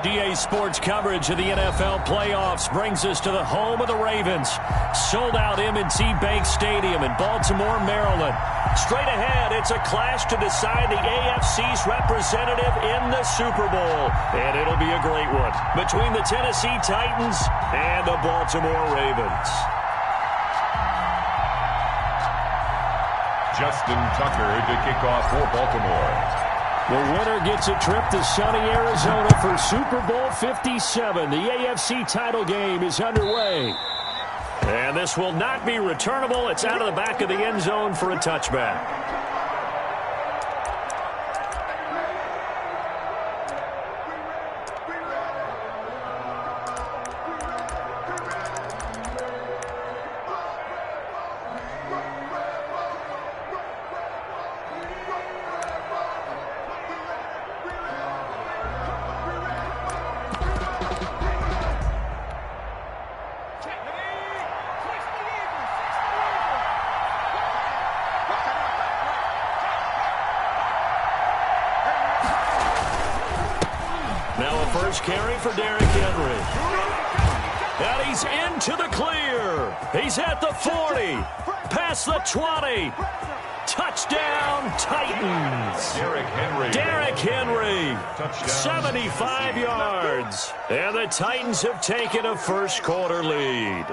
DA Sports coverage of the NFL playoffs brings us to the home of the Ravens. Sold-out M&T Bank Stadium in Baltimore, Maryland. Straight ahead, it's a clash to decide the AFC's representative in the Super Bowl. And it'll be a great one between the Tennessee Titans and the Baltimore Ravens. Justin Tucker to kick off for Baltimore. The winner gets a trip to sunny Arizona for Super Bowl 57. The AFC title game is underway. And this will not be returnable. It's out of the back of the end zone for a touchback. First carry for Derrick Henry. And he's into the clear. He's at the 40. Past the 20. Touchdown, Titans. Derrick Henry. Touchdown. 75 yards. And the Titans have taken a first-quarter lead.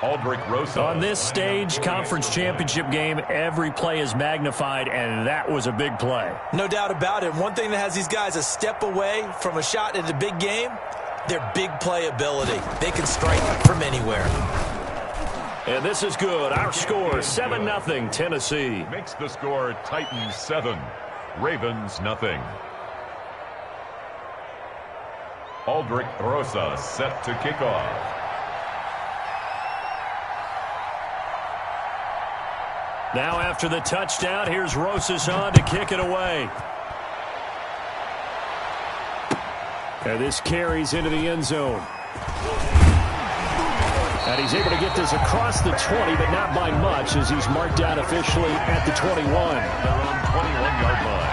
On this stage, conference championship game, every play is magnified, and that was a big play. No doubt about it. One thing that has these guys a step away from a shot in the big game, their big play ability. They can strike from anywhere. And this is good. Our score, 7-0, Tennessee. Makes the score Titans 7, Ravens nothing. Aldrich Rosa set to kick off. Now after the touchdown, here's Rosas on to kick it away. And this carries into the end zone. And he's able to get this across the 20, but not by much, as he's marked out officially at the 21. They're on 21-yard line.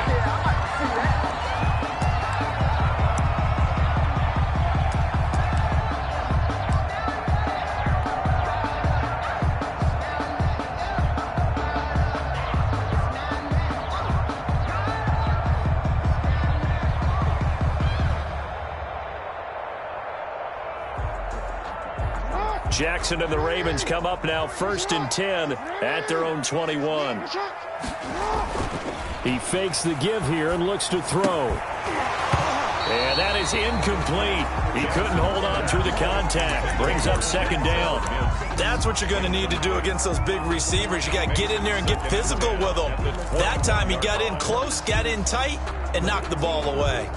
Jackson and the Ravens come up now 1st and 10 at their own 21. He fakes the give here and looks to throw. And that is incomplete. He couldn't hold on through the contact. Brings up 2nd down. That's what you're going to need to do against those big receivers. You got to get in there and get physical with them. That time he got in close, got in tight, and knocked the ball away.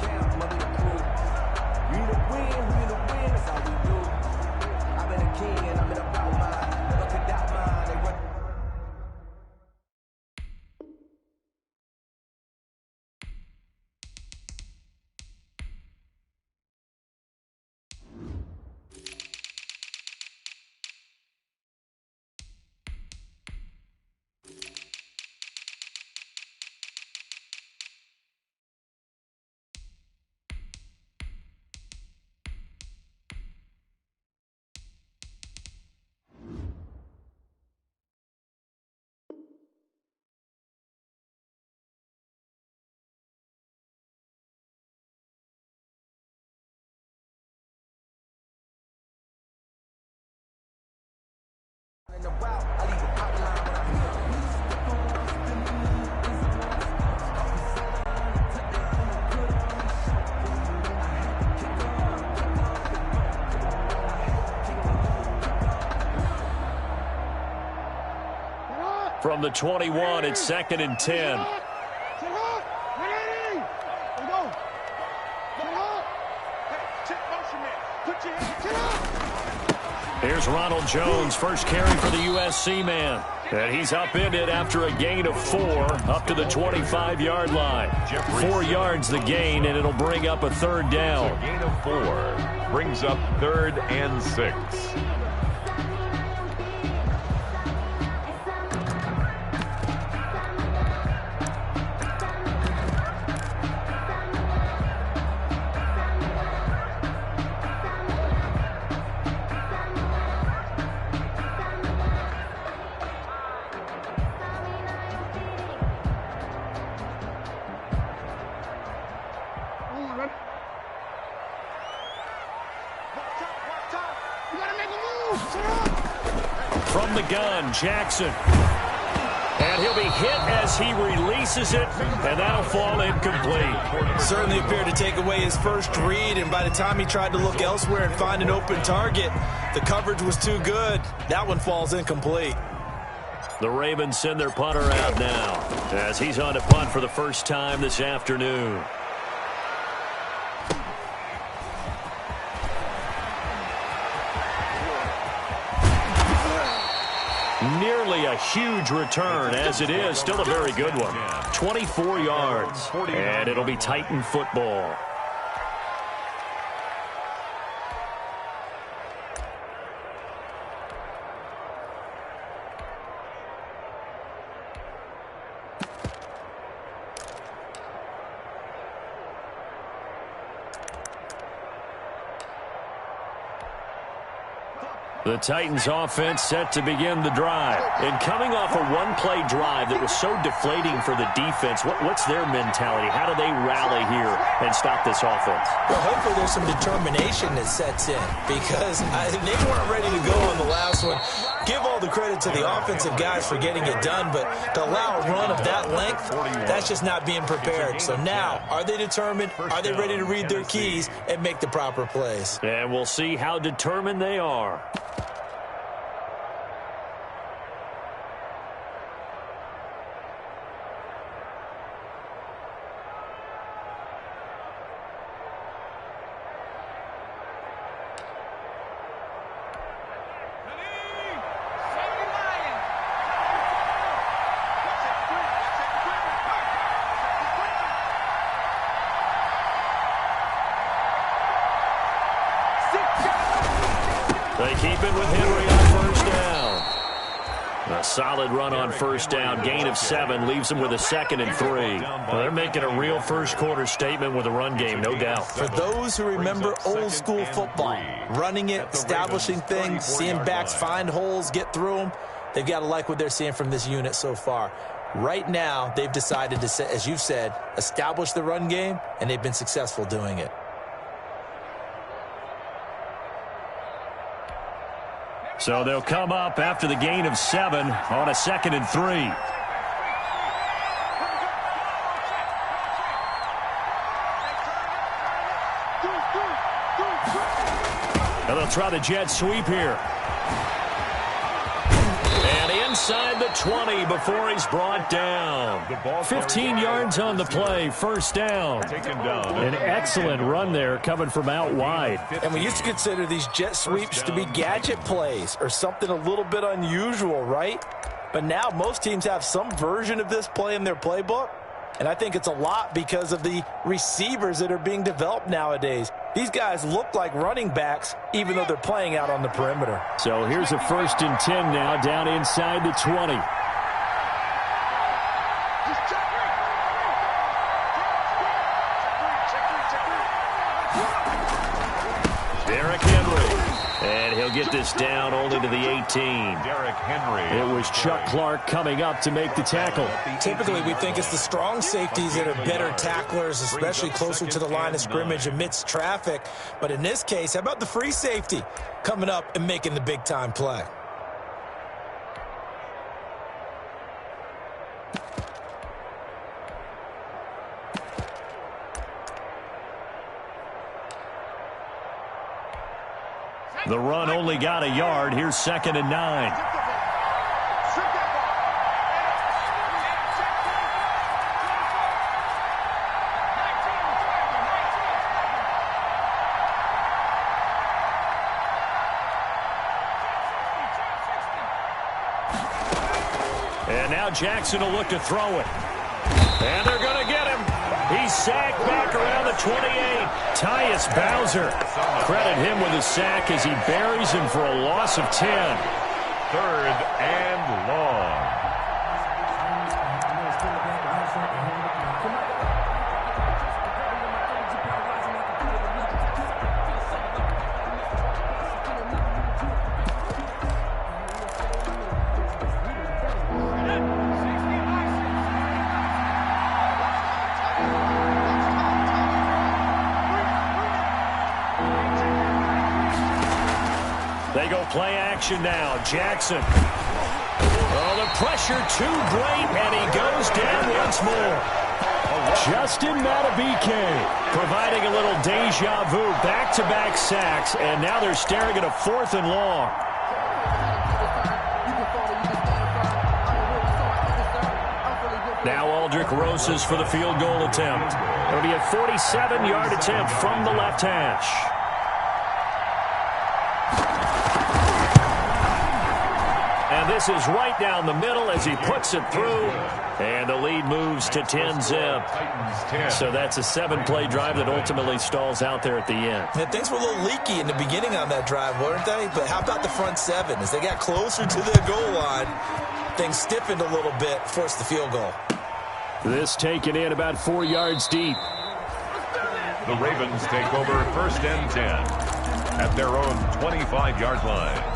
From the 21, it's 2nd and 10. Here's Ronald Jones, first carry for the USC man. And he's upended after a gain of 4 up to the 25-yard line. 4 yards the gain, and it'll bring up a 3rd down. A gain of 4 brings up 3rd and 6. From the gun, Jackson. And he'll be hit as he releases it, and that'll fall incomplete. Certainly appeared to take away his first read, and by the time he tried to look elsewhere and find an open target, the coverage was too good. That one falls incomplete. The Ravens send their punter out now as he's on to punt for the first time this afternoon. Nearly a huge return, as it is. Still a very good one. 24 yards, and it'll be Titan football. The Titans offense set to begin the drive. And coming off a one-play drive that was so deflating for the defense, what's their mentality? How do they rally here and stop this offense? Well, hopefully there's some determination that sets in because they weren't ready to go on the last one. Give all the credit to the offensive guys for getting it done, but to allow a run of that length, that's just not being prepared. So now, are they determined? Are they ready to read their keys and make the proper plays? And we'll see how determined they are. They keep it with Henry on first down. A solid run on first down. Gain of 7 leaves them with a 2nd and 3. Well, they're making a real first-quarter statement with a run game, no doubt. For those who remember old-school football, running it, establishing things, seeing backs find holes, get through them, they've got to like what they're seeing from this unit so far. Right now, they've decided to, as you've said, establish the run game, and they've been successful doing it. So they'll come up after the gain of 7 on a 2nd and 3. And they'll try the jet sweep here. And inside the 20 before he's brought down. 15 yards on the play, first down. An excellent run there coming from out wide. And we used to consider these jet sweeps to be gadget plays or something a little bit unusual, right? But now most teams have some version of this play in their playbook. And I think it's a lot because of the receivers that are being developed nowadays. These guys look like running backs, even though they're playing out on the perimeter. So here's a 1st and 10 now, down inside the 20. Derrick Henry. And he'll get this down only to the 18. Derrick Henry. It was Chuck Clark coming up to make the tackle. Typically, we think it's the strong safeties that are better tacklers, especially closer to the line of scrimmage amidst traffic. But in this case, how about the free safety coming up and making the big-time play? The run only got a yard. Here's 2nd and 9. And now Jackson will look to throw it. And they're going to get him. He's sacked back around the 28. Tyus Bowser. Credit him with a sack as he buries him for a loss of 10. 3rd and long. They go play action now. Jackson. Oh, the pressure too great, and he goes down once more. Justin Matabike providing a little deja vu, back-to-back sacks, and now they're staring at a 4th and long. Now Aldrich Rosas for the field goal attempt. It'll be a 47-yard attempt from the left hash. And this is right down the middle as he puts it through. And the lead moves to 10-zip. So that's a 7-play drive that ultimately stalls out there at the end. Yeah, things were a little leaky in the beginning on that drive, weren't they? But how about the front 7? As they got closer to the goal line, things stiffened a little bit, forced the field goal. This taken in about 4 yards deep. The Ravens take over 1st and 10 at their own 25-yard line.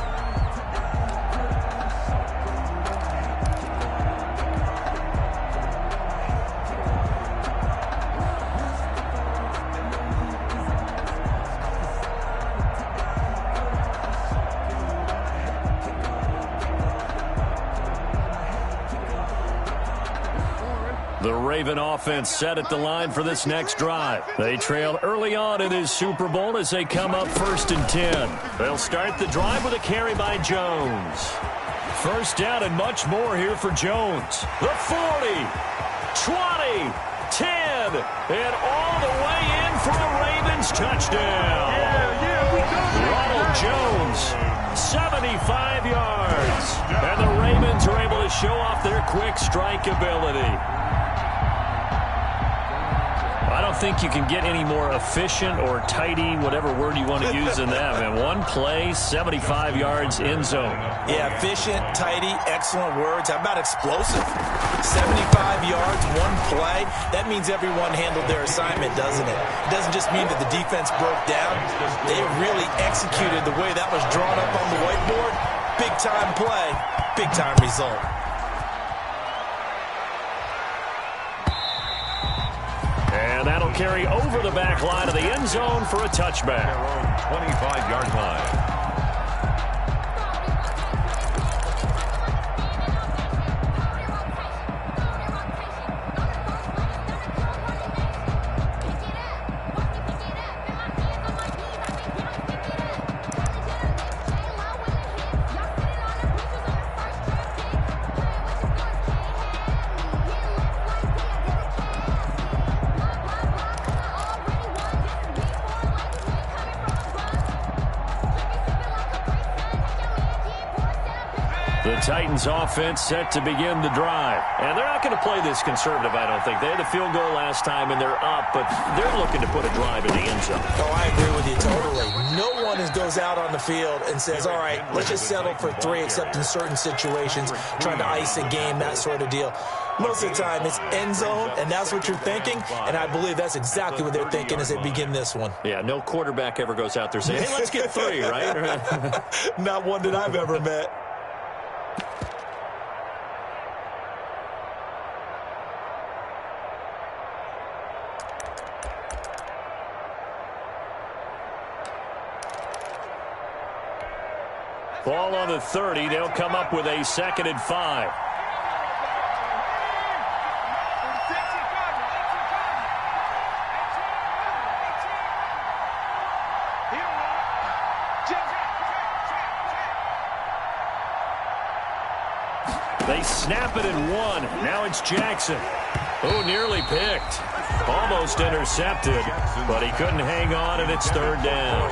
The Raven offense set at the line for this next drive. They trailed early on in his Super Bowl as they come up 1st and 10. They'll start the drive with a carry by Jones. 1st down and much more here for Jones. The 40, 20, 10, and all the way in for a Ravens touchdown. Ronald Jones, 75 yards. And the Ravens are able to show off their quick strike ability. I don't think you can get any more efficient or tidy, whatever word you want to use in that. Man, one play, 75 yards, end zone. Yeah, efficient, tidy, excellent words. How about explosive? 75 yards, one play. That means everyone handled their assignment, doesn't it? It doesn't just mean that the defense broke down. They really executed the way that was drawn up on the whiteboard. Big-time play, big-time result. And that'll carry over the back line of the end zone for a touchback. Their own 25-yard line. The Titans offense set to begin the drive. And they're not going to play this conservative, I don't think. They had the field goal last time, and they're up, but they're looking to put a drive in the end zone. Oh, I agree with you totally. No one goes out on the field and says, all right, let's just settle for 3, except in certain situations, trying to ice a game, that sort of deal. Most of the time, it's end zone, and that's what you're thinking, and I believe that's exactly what they're thinking as they begin this one. Yeah, no quarterback ever goes out there saying, hey, let's get 3, right? Not one that I've ever met. Ball on the 30. They'll come up with a 2nd and 5. They snap it and 1. Now it's Jackson. Oh, nearly picked. Almost intercepted, but he couldn't hang on, and it's 3rd down.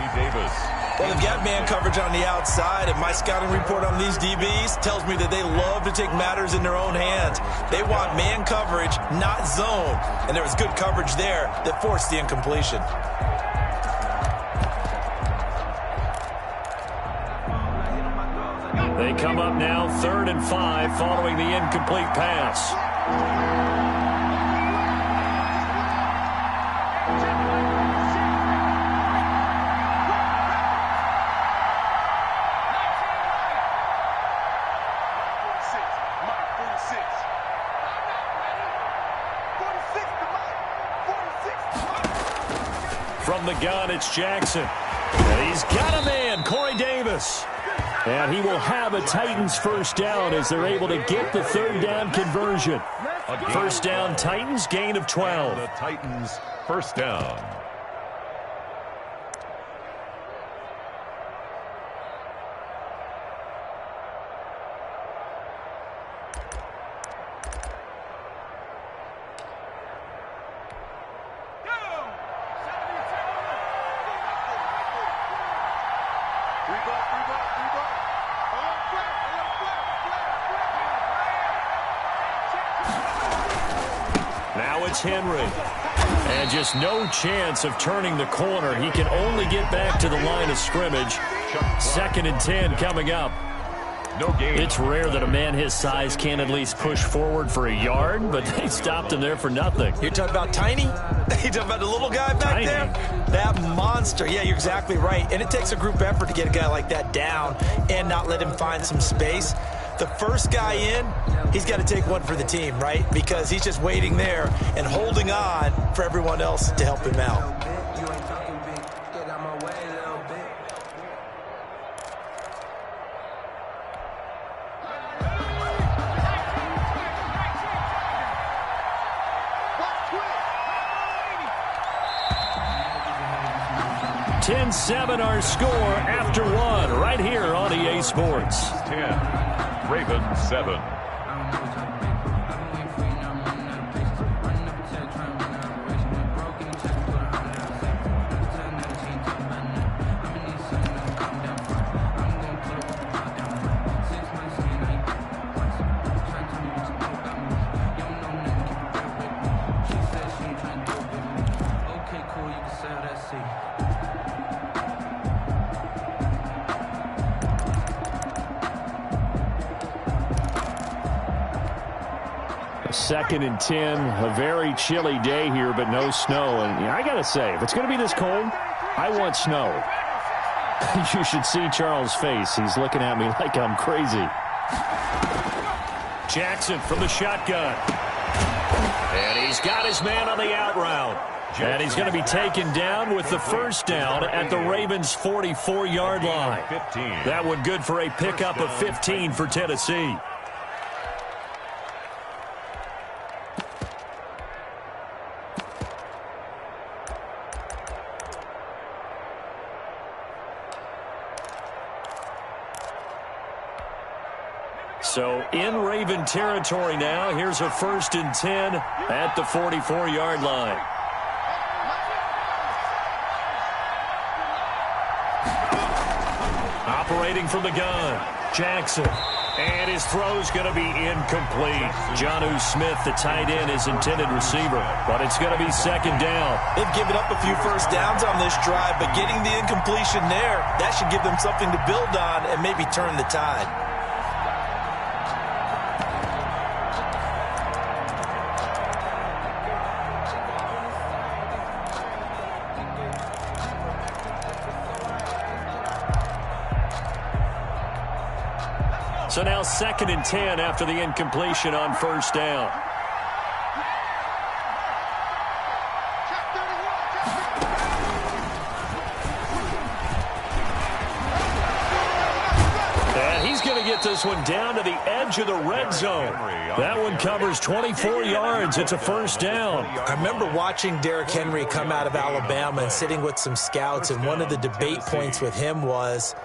Well, they've got man coverage on the outside, and my scouting report on these DBs tells me that they love to take matters in their own hands. They want man coverage, not zone, and there was good coverage there that forced the incompletion. They come up now 3rd and 5 following the incomplete pass. From the gun, it's Jackson. And he's got a man, Corey Davis. And he will have a Titans first down as they're able to get the third down conversion. First down, Titans, gain of 12. The Titans first down. Now it's Henry. And just no chance of turning the corner. He can only get back to the line of scrimmage. 2nd and 10 coming up. No gain. It's rare that a man his size can at least push forward for a yard, but they stopped him there for nothing. You're talking about Tiny? You're talking about the little guy back Tiny. there? That monster. Yeah, you're exactly right. And it takes a group effort to get a guy like that down and not let him find some space. The first guy in, he's got to take one for the team, right? Because he's just waiting there and holding on for everyone else to help him out. $10-7 our score after one right here on EA Sports. 10, Ravens 7. Second and 10, a very chilly day here, but no snow. And I got to say, if it's going to be this cold, I want snow. You should see Charles' face. He's looking at me like I'm crazy. Jackson from the shotgun. And he's got his man on the out route. And he's going to be taken down with the first down at the Ravens' 44-yard line. That one good for a pickup of 15 for Tennessee. So in Raven territory now. Here's a 1st and 10 at the 44-yard line. Operating from the gun, Jackson. And his throw's going to be incomplete. Jonnu Smith, the tight end, his intended receiver. But it's going to be 2nd down. They've given up a few first downs on this drive, but getting the incompletion there, that should give them something to build on and maybe turn the tide. So now 2nd and 10 after the incompletion on 1st down. And he's going to get this one down to the edge of the red zone. That one covers 24 yards. It's a 1st down. I remember watching Derrick Henry come out of Alabama and sitting with some scouts, and one of the debate points with him was,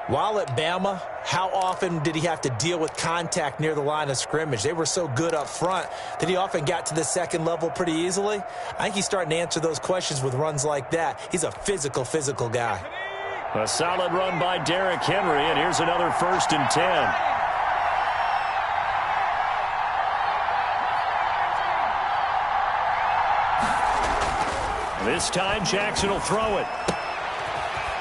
while at Bama, how often did he have to deal with contact near the line of scrimmage? They were so good up front that he often got to the second level pretty easily. I think he's starting to answer those questions with runs like that. He's a physical guy. A solid run by Derrick Henry, and here's another 1st and 10. This time, Jackson will throw it.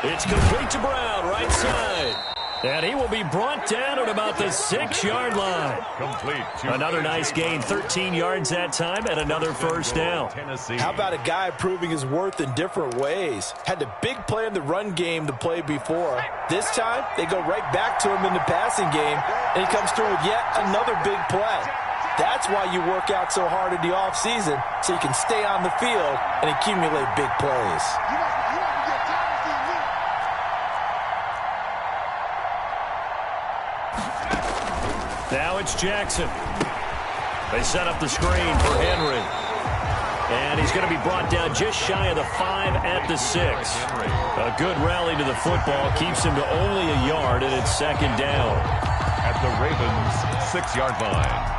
It's complete to Brown, right side. And he will be brought down at about the 6-yard line. Complete. Another nice gain, 13 yards that time, and another 1st down. How about a guy proving his worth in different ways? Had the big play in the run game the play before. This time, they go right back to him in the passing game, and he comes through with yet another big play. That's why you work out so hard in the offseason, so you can stay on the field and accumulate big plays. Now it's Jackson. They set up the screen for Henry. And he's going to be brought down just shy of the 5 at the 6. A good rally to the football keeps him to only a yard, and it's second down. At the Ravens' 6-yard line.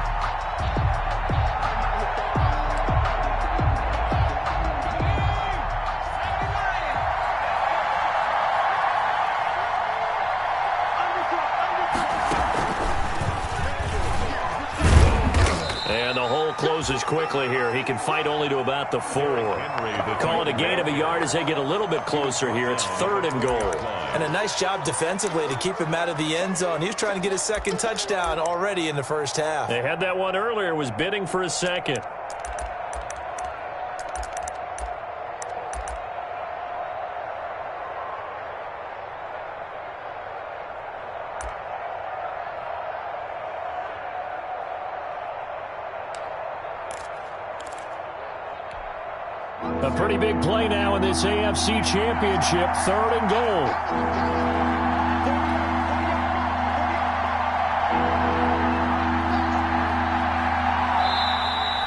And the hole closes quickly here. He can fight only to about the 4. Call it a gain of a yard as they get a little bit closer here. It's 3rd and goal. And a nice job defensively to keep him out of the end zone. He was trying to get his second touchdown already in the first half. They had that one earlier, was bidding for a second. A pretty big play now in this AFC Championship, 3rd and goal.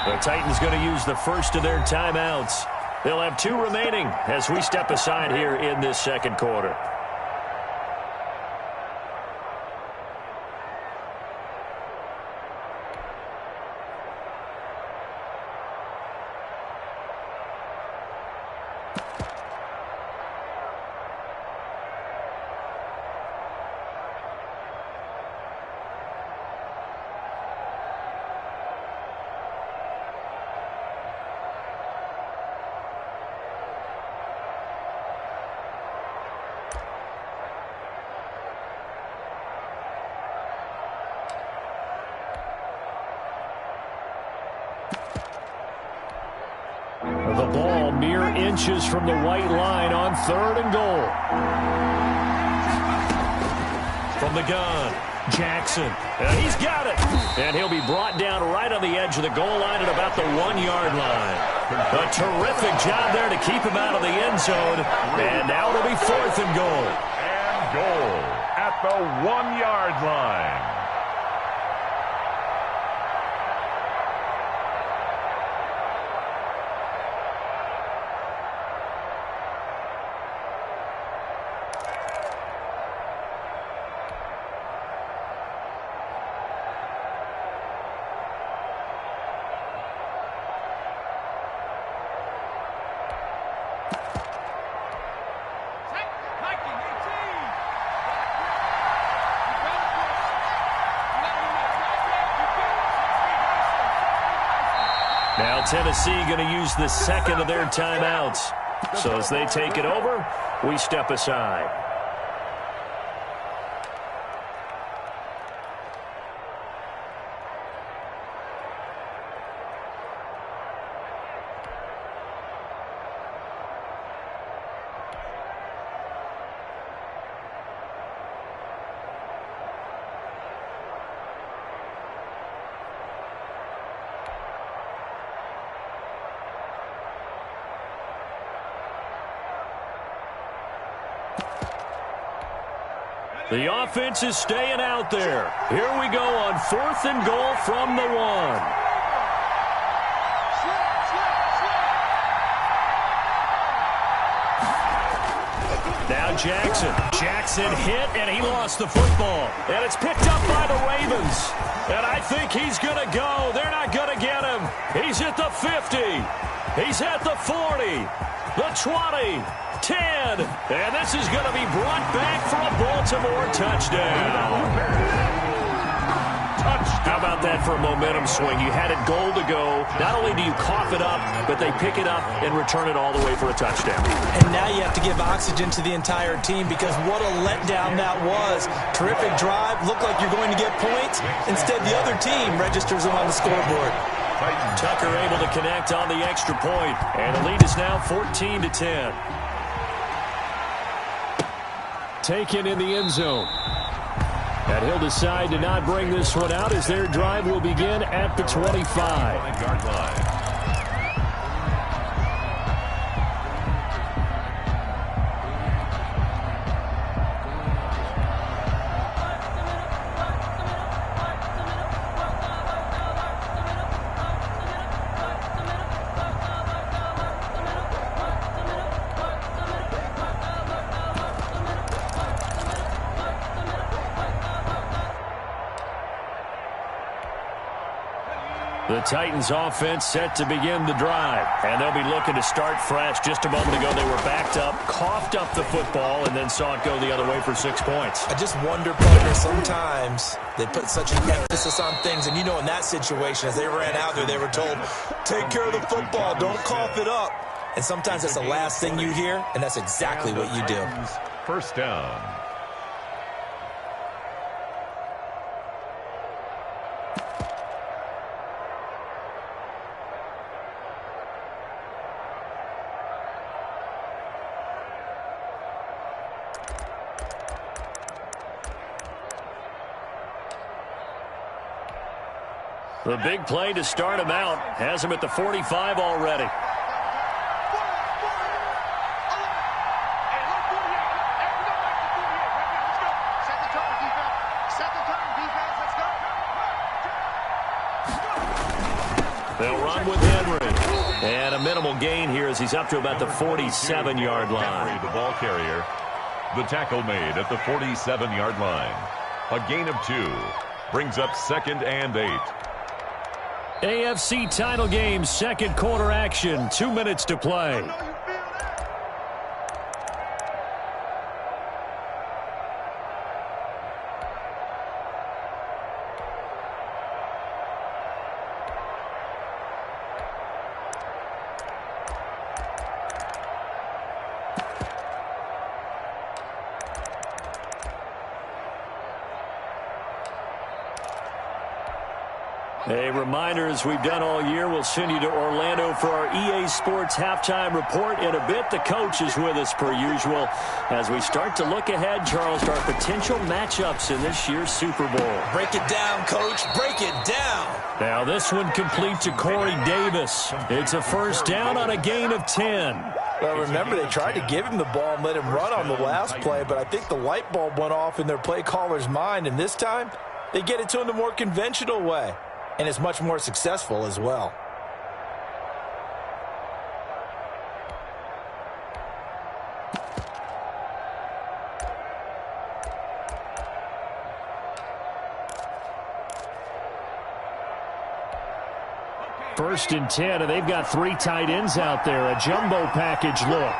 The Titans going to use the first of their timeouts. They'll have 2 remaining as we step aside here in this second quarter. The ball mere inches from the white line on 3rd and goal. From the gun, Jackson. He's got it. And he'll be brought down right on the edge of the goal line at about the 1-yard line. A terrific job there to keep him out of the end zone. And now it'll be 4th and goal. And goal at the 1-yard line. Now Tennessee going to use the second of their timeouts. So as they take it over, we step aside. The offense is staying out there. Here we go on 4th and goal from the 1. Now Jackson. Jackson hit, and he lost the football. And it's picked up by the Ravens. And I think he's going to go. They're not going to get him. He's at the 50. He's at the 40. The 20. 10, and this is going to be brought back for a Baltimore touchdown. How about that for a momentum swing? You had it goal to go. Not only do you cough it up, but they pick it up and return it all the way for a touchdown. And now you have to give oxygen to the entire team because what a letdown that was. Terrific drive. Looked like you're going to get points. Instead, the other team registers them on the scoreboard. Tucker able to connect on the extra point, and the lead is now 14-10. Taken in the end zone. And he'll decide to not bring this one out as their drive will begin at the 25-yard line. The Titans offense set to begin the drive, and they'll be looking to start fresh. Just a moment ago, they were backed up, coughed up the football, and then saw it go the other way for 6 points. I just wonder, partner, sometimes they put such an emphasis on things, and you know in that situation, as they ran out there, they were told, take care of the football, don't cough it up. And sometimes that's the last thing you hear, and that's exactly what you do. First down. The big play to start him out has him at the 45 already. They'll run with Henry. And a minimal gain here as he's up to about the 47-yard line. Henry, the ball carrier. The tackle made at the 47-yard line. A gain of 2. Brings up 2nd and 8. AFC title game, second quarter action. 2 minutes to play. A reminder, as we've done all year, we'll send you to Orlando for our EA Sports halftime report in a bit. The coach is with us per usual as we start to look ahead, Charles, to our potential matchups in this year's Super Bowl. Break it down, Coach. Break it down. Now this one complete to Corey Davis. It's a first down on a gain of 10. Well, remember, they tried to give him the ball and let him run on the last play, but I think the light bulb went off in their play caller's mind, and this time they get it to him the more conventional way. And it's much more successful as well. First and 10, and they've got 3 tight ends out there. A jumbo package look.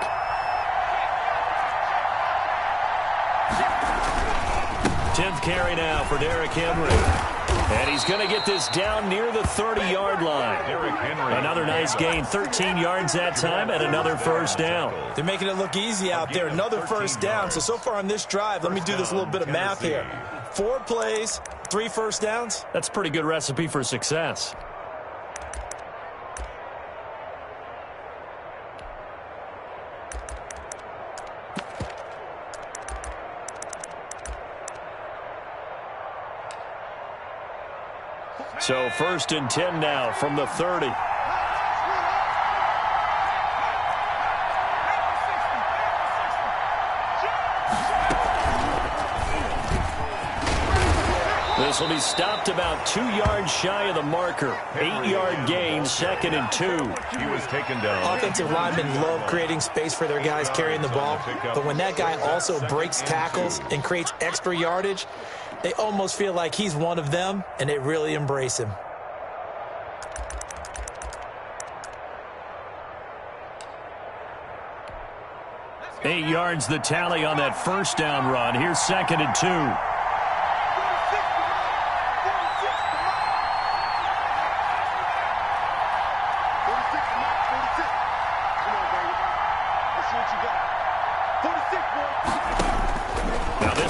Tenth carry now for Derrick Henry. And he's going to get this down near the 30-yard line. Another nice gain, 13 yards that time, and another first down. They're making it look easy out there. Another first down. So far on this drive, let me do this little bit of math here. 4 plays, 3 first downs. That's a pretty good recipe for success. So first and 10 now from the 30. This will be stopped about 2 yards shy of the marker. 8-yard gain, 2nd and 2. He was taken down. Offensive linemen love creating space for their guys carrying the ball. But when that guy also breaks tackles and creates extra yardage, they almost feel like he's one of them, and they really embrace him. Eight yards the tally on that first down run. Here's 2nd and 2.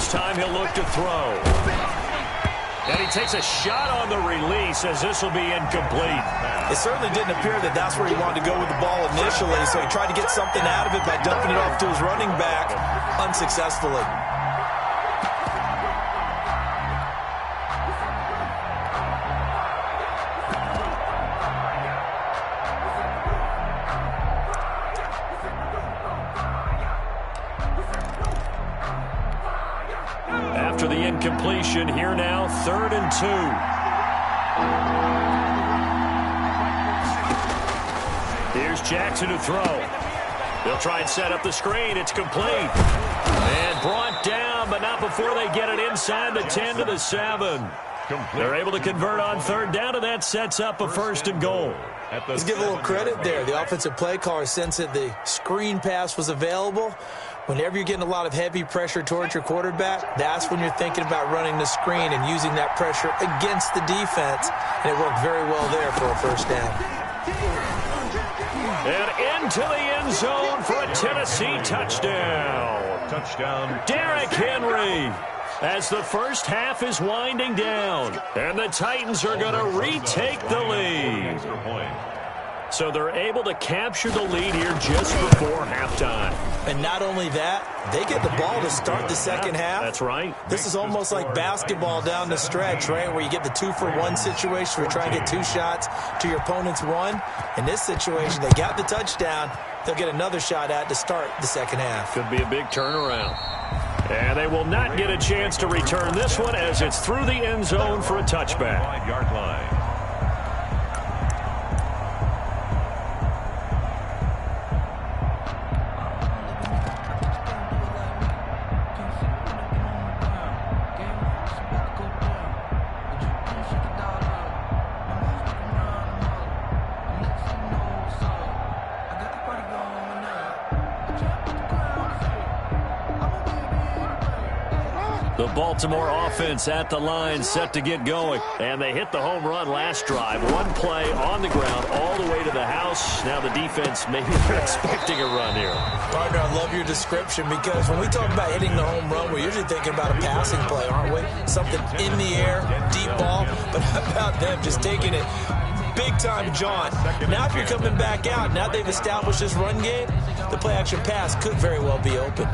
Time he'll look to throw. And he takes a shot on the release as this will be incomplete. It certainly didn't appear that that's where he wanted to go with the ball initially, so he tried to get something out of it by dumping it off to his running back unsuccessfully. After the incompletion, here now, 3rd and 2. Here's Jackson to throw. They'll try and set up the screen. It's complete. And brought down, but not before they get it inside the 10 to the 7. They're able to convert on third down, and that sets up a first and goal. Let's give a little credit there. The offensive play caller sensed that the screen pass was available. Whenever you're getting a lot of heavy pressure towards your quarterback, that's when you're thinking about running the screen and using that pressure against the defense. And it worked very well there for a first down. And into the end zone for a Tennessee touchdown. Touchdown, Derrick Henry. As the first half is winding down, and the Titans are going to retake the lead. So they're able to capture the lead here just before halftime. And not only that, they get the ball to start the second half. That's right. This is almost like basketball down the stretch, right, where you get the 2-for-1 situation where you try and get 2 shots to your opponent's 1. In this situation, they got the touchdown. They'll get another shot at to start the second half. Could be a big turnaround. And they will not get a chance to return this one as it's through the end zone for a touchback. 5-yard line. The Baltimore offense at the line set to get going. And they hit the home run last drive. One play on the ground all the way to the house. Now the defense maybe expecting a run here. Partner, I love your description because when we talk about hitting the home run, we're usually thinking about a passing play, aren't we? Something in the air, deep ball. But how about them just taking it big-time John? Now if you're coming back out, now they've established this run game, the play-action pass could very well be open.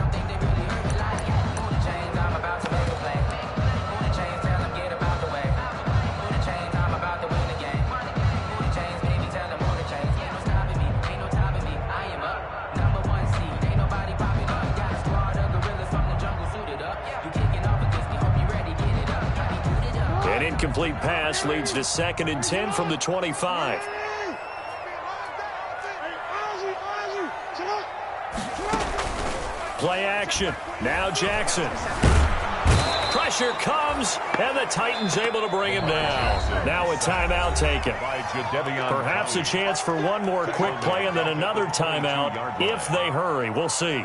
An incomplete pass leads to 2nd and 10 from the 25. Play action. Now Jackson. Pressure comes, and the Titans able to bring him down. Now a timeout taken. Perhaps a chance for one more quick play and then another timeout if they hurry. We'll see.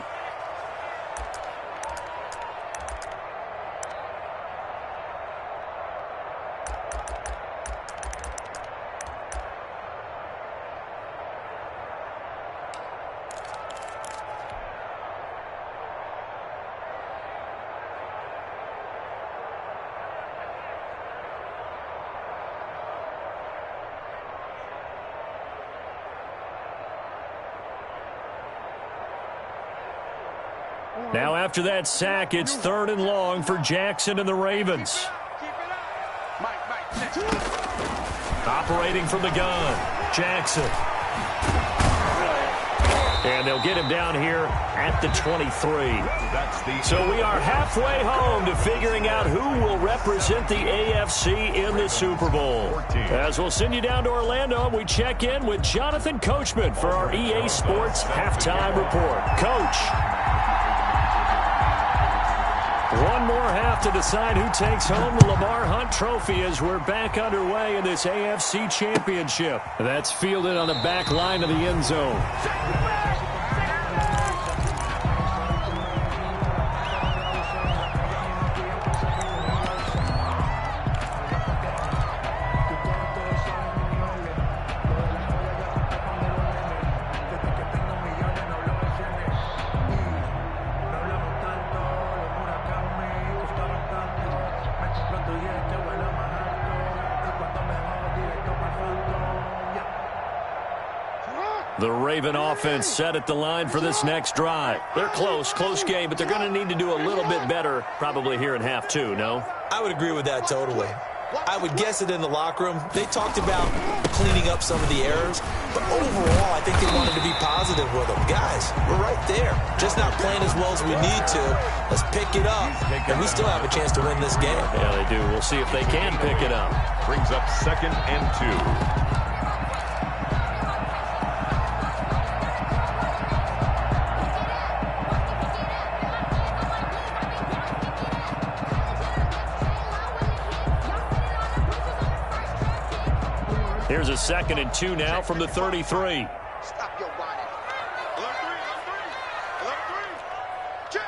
Now after that sack, it's 3rd and long for Jackson and the Ravens. Operating from the gun, Jackson. And they'll get him down here at the 23. So we are halfway home to figuring out who will represent the AFC in the Super Bowl. As we'll send you down to Orlando, we check in with Jonathan Coachman for our EA Sports Halftime Report. Coach. One more half to decide who takes home the Lamar Hunt Trophy as we're back underway in this AFC Championship. That's fielded on the back line of the end zone. The Raven offense set at the line for this next drive. They're close game, but they're going to need to do a little bit better probably here in half 2, no? I would agree with that totally. I would guess it in the locker room. They talked about cleaning up some of the errors, but overall, I think they wanted to be positive with them. Guys, we're right there. Just not playing as well as we need to. Let's pick it up, and we still have a chance to win this game. Yeah, they do. We'll see if they can pick it up. Brings up 2nd and 2. Here's a 2nd and 2 now from the 33. Stop your whining. Alert three. Check.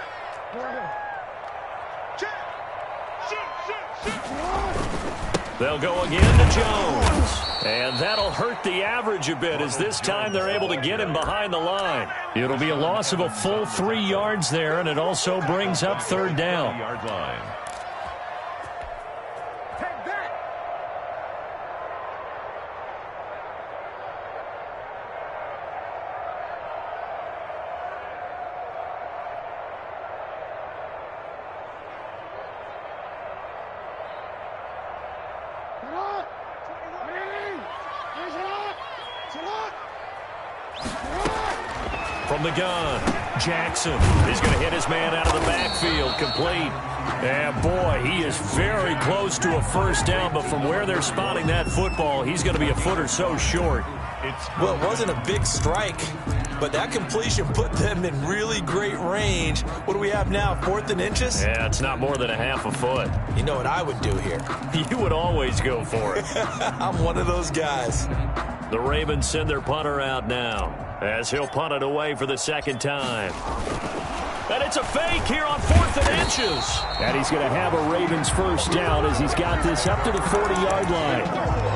They'll go again to Jones. And that'll hurt the average a bit as this time they're able to get him behind the line. It'll be a loss of a full 3 yards there, and it also brings up 3rd down. Yard line. From the gun, Jackson is going to hit his man out of the backfield, complete. And boy, he is very close to a 1st down, but from where they're spotting that football, he's going to be a foot or so short. Well, it wasn't a big strike, but that completion put them in really great range. What do we have now, 4th and inches? Yeah, it's not more than a half a foot. You know what I would do here? You would always go for it. I'm one of those guys. The Ravens send their punter out now as he'll punt it away for the 2nd time. And it's a fake here on 4th and inches. And he's going to have a Ravens 1st down as he's got this up to the 40-yard line.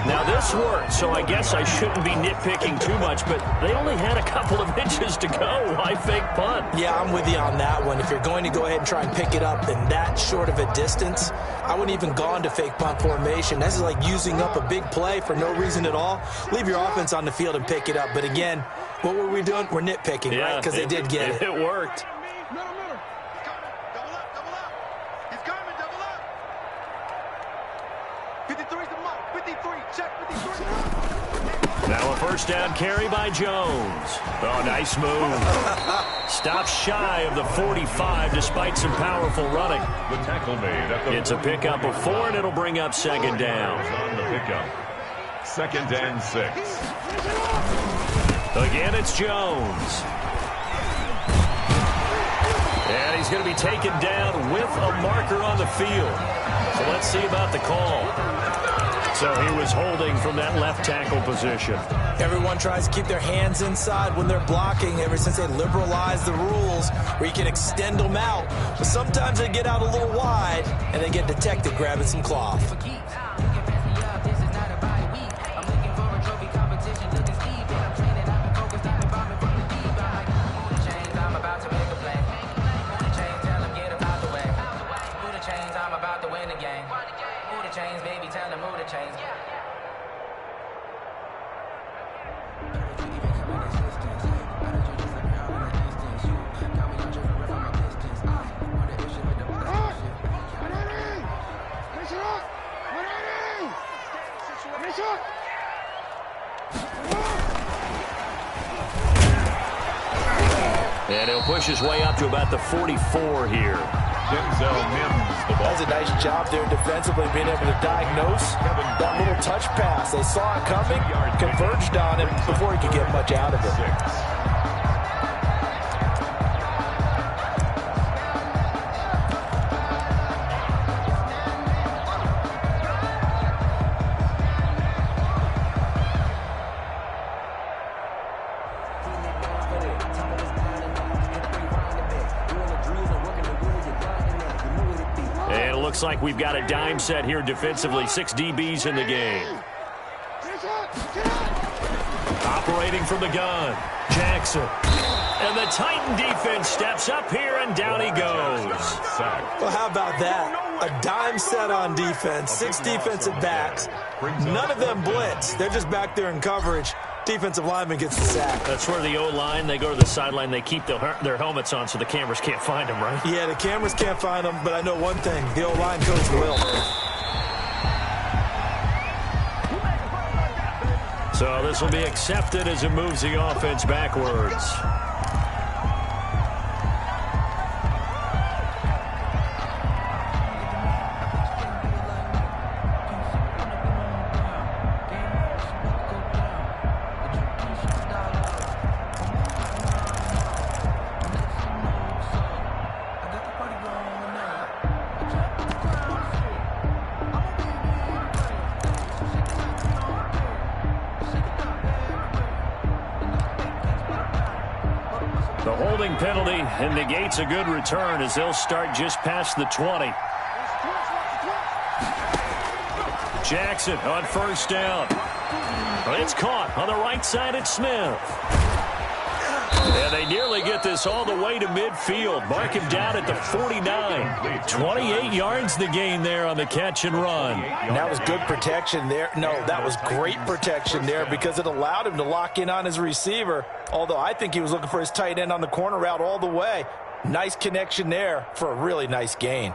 Now, this worked, so I guess I shouldn't be nitpicking too much, but they only had a couple of inches to go. Why fake punt? Yeah, I'm with you on that one. If you're going to go ahead and try and pick it up in that short of a distance, I wouldn't even gone to fake punt formation. This is like using up a big play for no reason at all. Leave your offense on the field and pick it up. But again, what were we doing? We're nitpicking, right? Because they did get it. It worked. He's coming. Double up. 53's the mark. 53. Check 53. Now a 1st down carry by Jones. Oh, nice move. Stops shy of the 45 despite some powerful running. The tackle made at the It's a pickup of 4, and it'll bring up 2nd down. on the pickup. 2nd and 6. Again, it's Jones. And he's going to be taken down with a marker on the field. So let's see about the call. So he was holding from that left tackle position. Everyone tries to keep their hands inside when they're blocking ever since they liberalized the rules where you can extend them out. But sometimes they get out a little wide and they get detected grabbing some cloth. And he'll push his way up to about the 44 here. Denzel Mims the ball. That's a nice job there defensively, being able to diagnose that little touch pass. They saw it coming, converged on him before he could get much out of it. Looks like we've got a dime set here defensively. 6 DBs in the game. Operating from the gun, Jackson. And the Titan defense steps up here, and down he goes. Well, how about that? A dime set on defense, 6 defensive backs. None of them blitz. They're just back there in coverage. Defensive lineman gets the sack. That's where the O-line, they go to the sideline, they keep their helmets on so the cameras can't find them, right? Yeah, the cameras can't find them, but I know one thing. The O-line coach will. So this will be accepted as it moves the offense backwards. The holding penalty and negates a good return as they'll start just past the 20. Jackson on first down. It's caught on the right side at Smith. And they nearly get this all the way to midfield. Mark him down at the 49. 28 yards the gain there on the catch and run. And that was good protection there. No, that was great protection there because it allowed him to lock in on his receiver. Although I think he was looking for his tight end on the corner route all the way. Nice connection there for a really nice gain.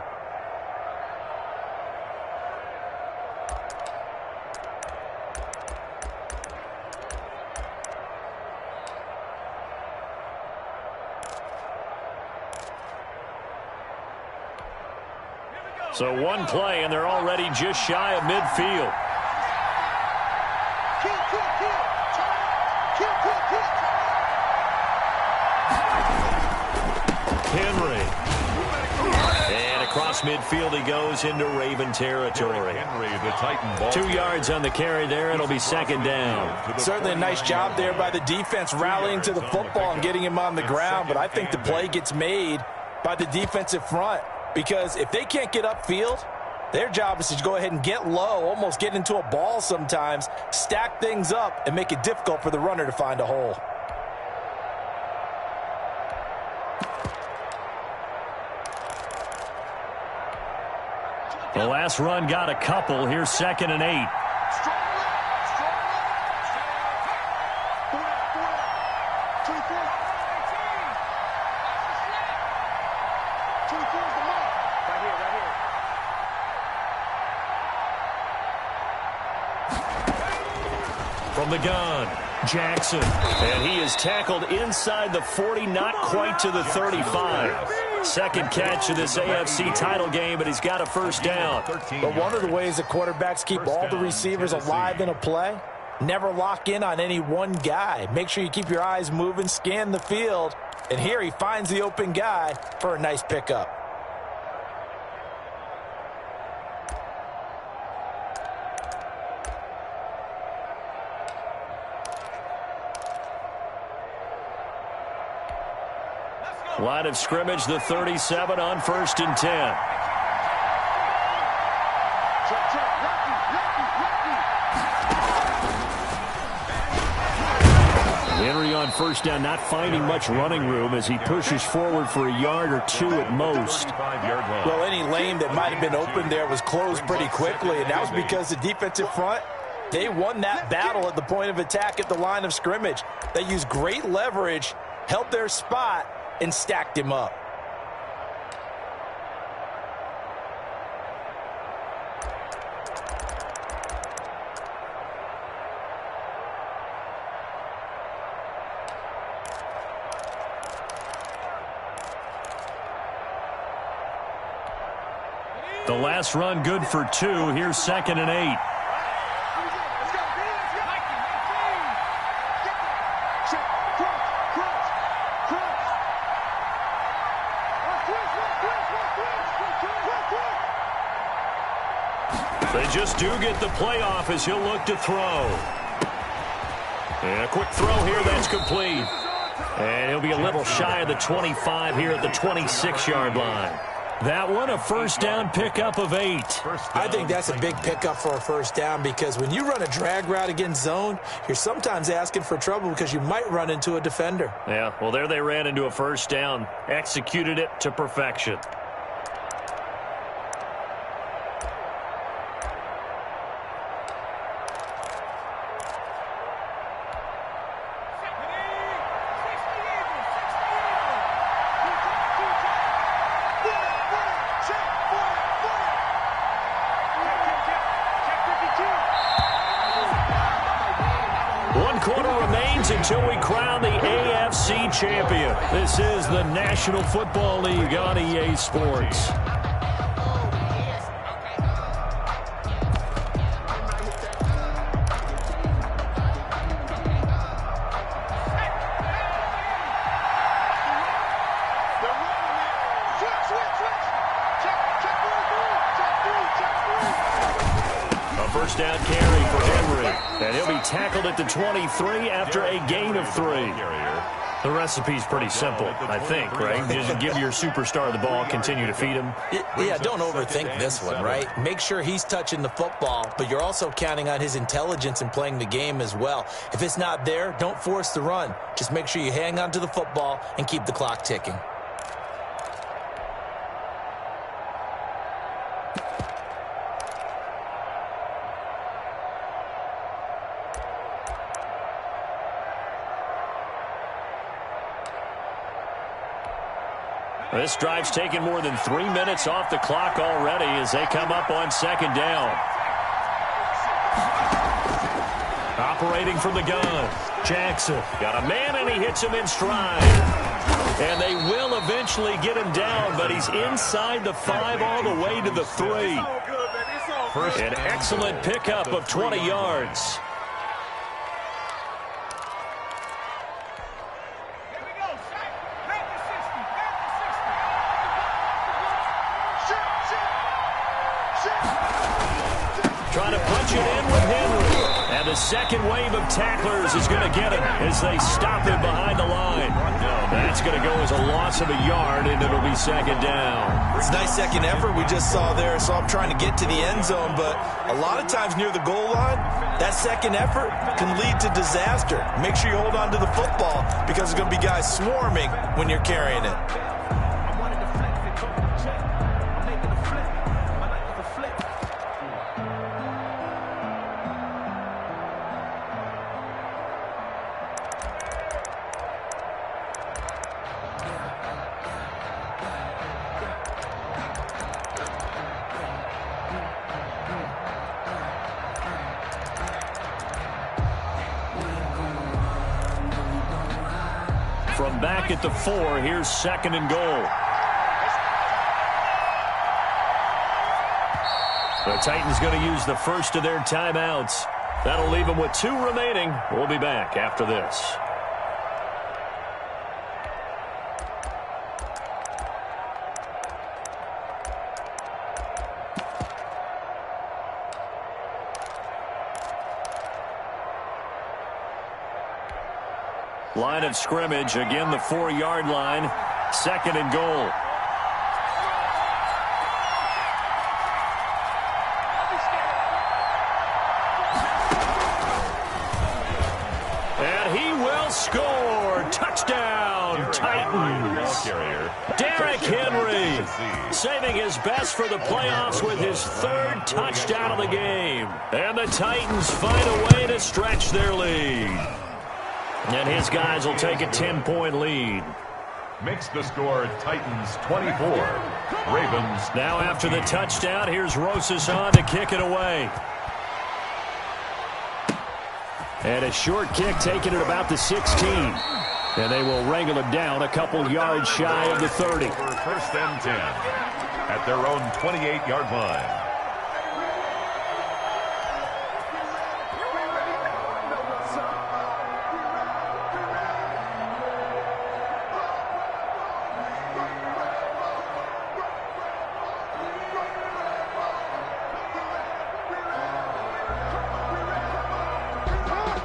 So one play, and they're already just shy of midfield. Henry. And across midfield he goes into Raven territory. Henry, the Titan ball. 2 yards on the carry there. It'll be second down. Certainly a nice job there by the defense rallying to the football and getting him on the ground. But I think the play gets made by the defensive front. Because if they can't get upfield, their job is to go ahead and get low, almost get into a ball sometimes, stack things up, and make it difficult for the runner to find a hole. The last run got a couple. Here's 2nd and 8. From the gun, Jackson. And he is tackled inside the 40, not quite to the 35. Second catch of this AFC title game, but he's got a first down. But one of the ways that quarterbacks keep all the receivers alive in a play, never lock in on any one guy. Make sure you keep your eyes moving, scan the field, and here he finds the open guy for a nice pickup. Line of scrimmage, the 37 on 1st and 10. Henry on first down, not finding much running room as he pushes forward for a yard or two at most. Well, any lane that might have been open there was closed pretty quickly, and that was because the defensive front, they won that battle at the point of attack at the line of scrimmage. They used great leverage, held their spot, and stacked him up. The last run good for 2. Here's 2nd and 8. They just do get the playoff as he'll look to throw. And a quick throw here that's complete. And he'll be a little shy of the 25 here at the 26-yard line. That one, a first down pickup of 8. I think that's a big pickup for a first down because when you run a drag route against zone, you're sometimes asking for trouble because you might run into a defender. Yeah, well, there they ran into a first down, executed it to perfection. Until we crown the AFC champion. This is the National Football League on EA Sports. First down carry for Henry. And he'll be tackled at the 23 after a gain of 3. The recipe's pretty simple, I think, right? Just give your superstar the ball, continue to feed him. Yeah, don't overthink this one, right? Make sure he's touching the football, but you're also counting on his intelligence in playing the game as well. If it's not there, don't force the run. Just make sure you hang on to the football and keep the clock ticking. This drive's taken more than 3 minutes off the clock already as they come up on second down. Operating from the gun, Jackson got a man and he hits him in stride. And they will eventually get him down, but he's inside the 5 all the way to the 3. An excellent pickup of 20 yards. Trying to punch it in with Henry. And the second wave of tacklers is going to get him as they stop him behind the line. That's going to go as a loss of a yard, and it'll be second down. It's a nice second effort we just saw there. So I'm trying to get to the end zone, but a lot of times near the goal line, that second effort can lead to disaster. Make sure you hold on to the football because there's going to be guys swarming when you're carrying it. From back at the 4, here's second and goal. The Titans going to use the first of their timeouts. That'll leave them with 2 remaining. We'll be back after this. Line of scrimmage, again the 4-yard line, second and goal. And he will score. Touchdown, Titans. Derrick Henry saving his best for the playoffs with his 3rd touchdown of the game. And the Titans find a way to stretch their lead. And his guys will take a 10-point lead. Makes the score Titans 24. Ravens. Now after the touchdown, here's Rosas on to kick it away. And a short kick taken at about the 16. And they will wrangle him down a couple yards shy of the 30. First and 10 at their own 28-yard line.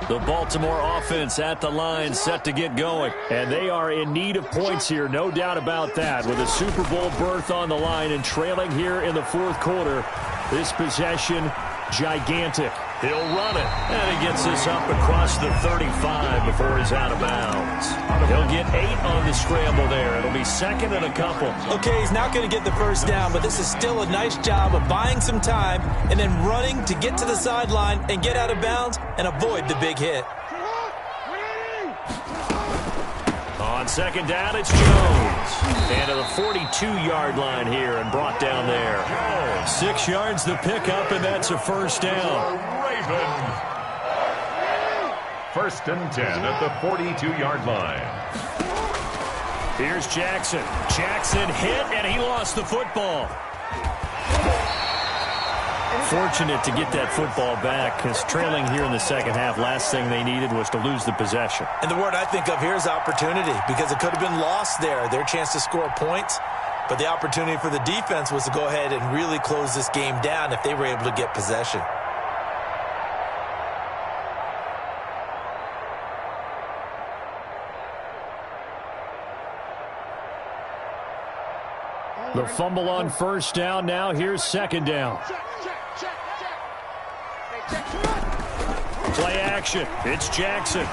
The Baltimore offense at the line, set to get going. And they are in need of points here, no doubt about that. With a Super Bowl berth on the line and trailing here in the 4th quarter, this possession, gigantic. He'll run it, and he gets this up across the 35 before he's out of bounds. He'll get 8 on the scramble there. It'll be second and a couple. Okay, he's not going to get the first down, but this is still a nice job of buying some time and then running to get to the sideline and get out of bounds and avoid the big hit. On second down, it's Jones. And to the 42-yard line here and brought down there. 6 yards the pickup, and that's a first down. First and 10 at the 42-yard line. Here's Jackson. Jackson hit, and he lost the football. Fortunate to get that football back, because trailing here in the second half, last thing they needed was to lose the possession. And the word I think of here is opportunity, because it could have been lost there, their chance to score points. But the opportunity for the defense was to go ahead and really close this game down if they were able to get possession. The fumble on first down. Now here's second down. Play action. It's Jackson.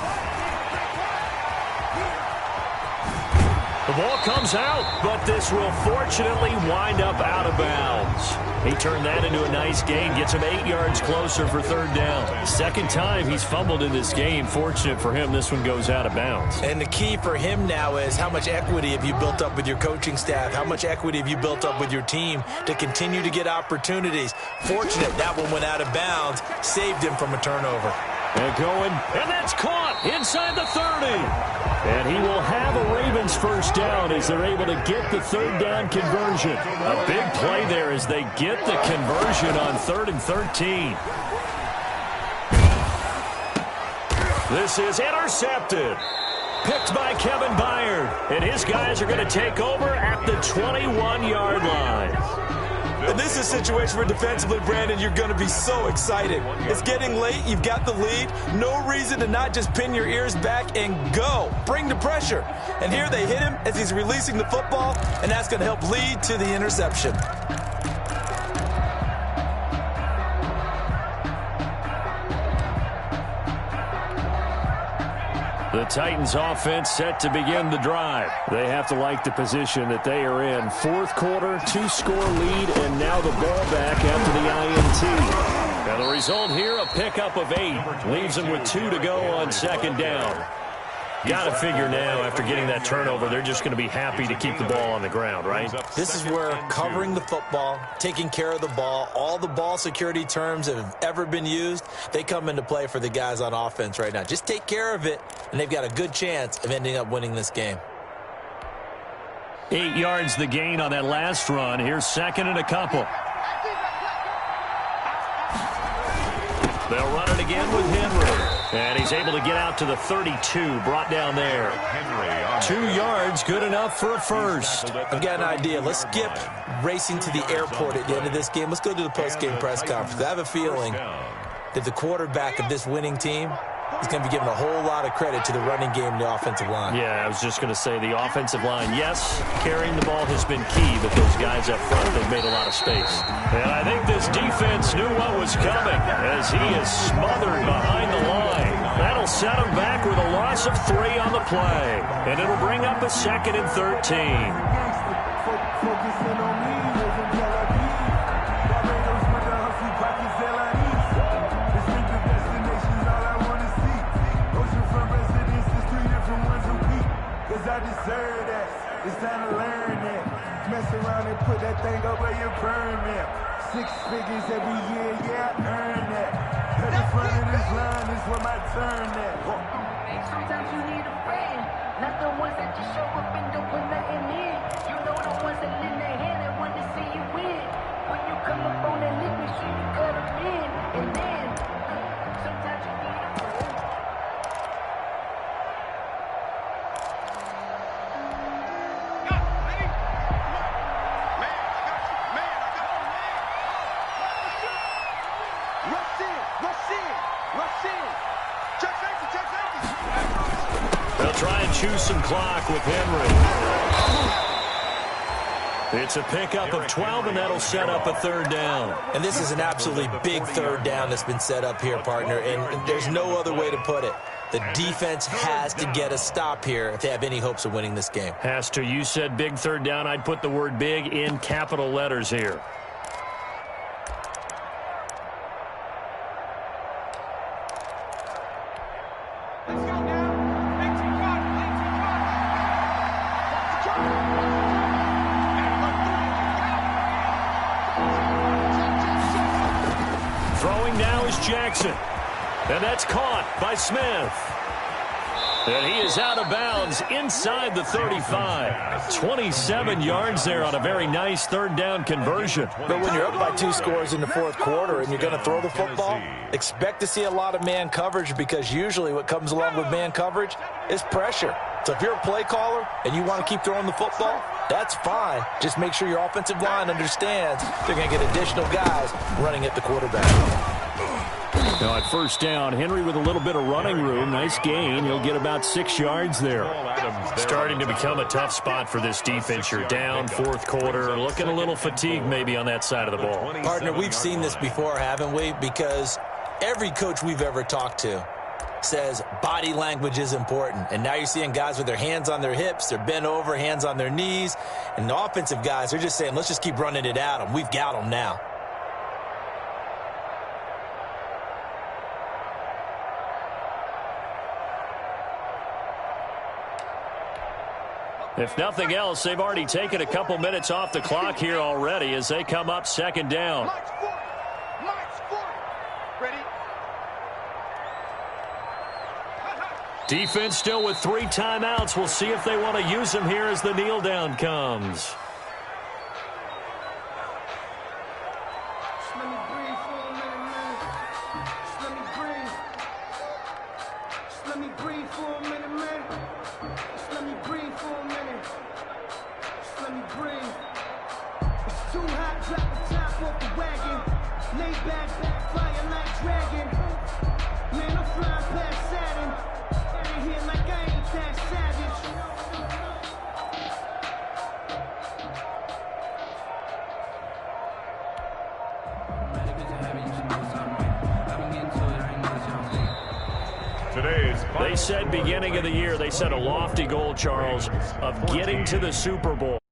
The ball comes out, but this will fortunately wind up out of bounds. He turned that into a nice gain, gets him 8 yards closer for third down. Second time he's fumbled in this game. Fortunate for him, this one goes out of bounds. And the key for him now is how much equity have you built up with your coaching staff? How much equity have you built up with your team to continue to get opportunities? Fortunate that one went out of bounds, saved him from a turnover. And going, and that's caught inside the 30. And he will have a Ravens first down as they're able to get the third down conversion. A big play there as they get the conversion on 3rd and 13. This is intercepted. Picked by Kevin Byard. And his guys are going to take over at the 21-yard line. And this is a situation where defensively, Brandon, you're going to be so excited. It's getting late. You've got the lead. No reason to not just pin your ears back and go. Bring the pressure. And here they hit him as he's releasing the football, and that's going to help lead to the interception. The Titans offense set to begin the drive. They have to like the position that they are in. Fourth quarter, 2-score lead, and now the ball back after the INT. And the result here, a pickup of 8. Leaves them with 2 to go on second down. Got to figure now, after getting that turnover, they're just going to be happy to keep the ball on the ground, right? This is where covering the football, taking care of the ball, all the ball security terms that have ever been used, they come into play for the guys on offense right now. Just take care of it, and they've got a good chance of ending up winning this game. 8 yards the gain on that last run. Here's second and a couple. They'll run it again with Henry. And he's able to get out to the 32, brought down there. 2 yards, good enough for a first. I've got an idea. Let's skip racing to the airport at the end of this game. Let's go to the post-game press conference. I have a feeling that the quarterback of this winning team is going to be given a whole lot of credit to the running game and the offensive line. Yeah, I was just going to say the offensive line, yes, carrying the ball has been key, but those guys up front, they've made a lot of space. And I think this defense knew what was coming as he is smothered behind the line. That'll set him back with a loss of 3 on the play. And it'll bring up a 2nd and 13. I deserve that. It's time to learn that. Mess around and put that thing up where you burn that. 6 figures every year, yeah, I earn that. Every front of this line is where my turn at. Sometimes you need a friend, not the ones that just show up and don't put nothing in. You know the ones that lend their hand and want to see you win. When you come up on that list, make sure you cut them in. And then, sometimes you need a friend. They'll try and choose some clock with Henry. It's a pickup of 12, and that'll set up a third down. And this is an absolutely big third down that's been set up here, partner, and there's no other way to put it. The defense has to get a stop here if they have any hopes of winning this game. Has to. You said big third down. I'd put the word big in capital letters here. Throwing now is Jackson. And that's caught by Smith. And he is out of bounds inside the 35. 27 yards there on a very nice third down conversion. But when you're up by 2 scores in the fourth quarter and you're going to throw the football, expect to see a lot of man coverage, because usually what comes along with man coverage is pressure. So if you're a play caller and you want to keep throwing the football, that's fine. Just make sure your offensive line understands they're going to get additional guys running at the quarterback. Now at first down, Henry with a little bit of running room. Nice gain. He'll get about 6 yards there. Starting to become a tough spot for this defense. You're down, fourth quarter, looking a little fatigued maybe on that side of the ball. Partner, we've seen this before, haven't we? Because every coach we've ever talked to says body language is important. And now you're seeing guys with their hands on their hips, they're bent over, hands on their knees. And the offensive guys, they're just saying, let's just keep running it at them. We've got them now. If nothing else, they've already taken a couple minutes off the clock here already as they come up second down. March 40. March 40. Ready? Defense still with 3 timeouts. We'll see if they want to use them here as the kneel down comes. Let me breathe for a minute, man. Just let me breathe. Just let me breathe for a minute, man. Just let me breathe for a minute. Just let me breathe. It's too hot, drop the top off the wagon. Lay back, flying like dragon. Man, I'm flying past Saturn. Out of here like I ain't that savage. They said beginning of the year, they set a lofty goal, Charles, of getting to the Super Bowl.